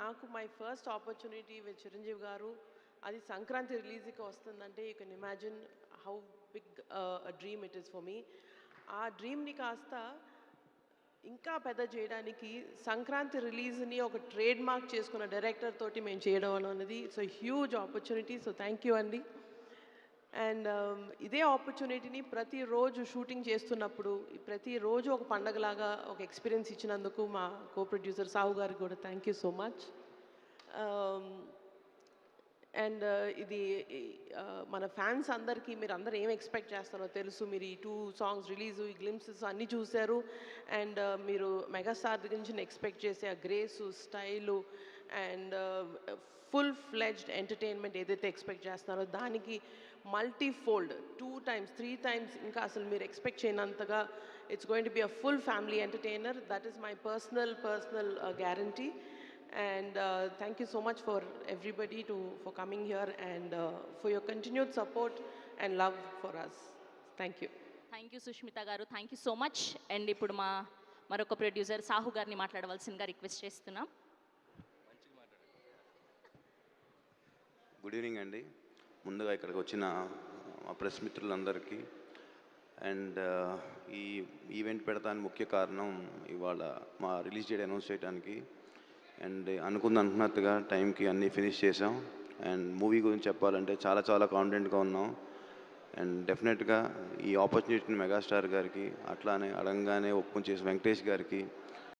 నాకు my first opportunity with Chiranjeevi garu అది సంక్రాంతి రిలీజ్కి వస్తుందంటే you can imagine how big dream it is for me. ఆ డ్రీమ్ని కాస్త ఇంకా పెద్ద చేయడానికి సంక్రాంతి రిలీజ్ని ఒక ట్రేడ్ మార్క్ చేసుకున్న డైరెక్టర్ తోటి మేము చేయడం అనేది it's a huge opportunity. So thank you అండి. అండ్ ఇదే ఆపర్చునిటీని ప్రతిరోజు షూటింగ్ చేస్తున్నప్పుడు ప్రతిరోజు ఒక పండగలాగా ఒక ఎక్స్పీరియన్స్ ఇచ్చినందుకు మా కో ప్రొడ్యూసర్ సాహు గారికి కూడా thank you so much. And ఇది మన ఫ్యాన్స్ అందరికీ మీరు అందరూ ఏం ఎక్స్పెక్ట్ చేస్తారో తెలుసు. మీరు ఈ 2 సాంగ్స్ రిలీజు ఈ గ్లిమ్సెస్ అన్నీ చూశారు. అండ్ మీరు మెగాస్టార్ దగ్గర నుంచి ఎక్స్పెక్ట్ చేసే ఆ grace style and full fledged entertainment ఏదైతే ఎక్స్పెక్ట్ చేస్తున్నారో దానికి మల్టీఫోల్డ్ 2 times 3 times ఇంకా అసలు మీరు ఎక్స్పెక్ట్ చేయనంతగా it's going to be a full family entertainer. That is my personal guarantee. And thank you so much for everybody for coming here and for your continued support and love for us. Thank you. Thank you Sushmita garu. Thank you so much. And ippudu maroko producer Sahu garni maatladavaల్సిందిగా request చేస్తున్నాం. Good evening అండి. ముందుగా ఇక్కడికి వచ్చిన మా press మిత్రులందరికీ and ఈ event పెడతానికి ముఖ్య కారణం ఇవాళ మా రిలీజ్ డేట్ అనౌన్స్ చేయడానికి. అండ్ అనుకున్నట్టుగా టైంకి అన్నీ ఫినిష్ చేసాం. అండ్ మూవీ గురించి చెప్పాలంటే చాలా కాన్ఫిడెంట్గా ఉన్నాం. అండ్ డెఫినెట్గా ఈ ఆపర్చునిటీని మెగాస్టార్ గారికి అట్లానే అడగంగానే ఒప్పుకొని చేసిన వెంకటేష్ గారికి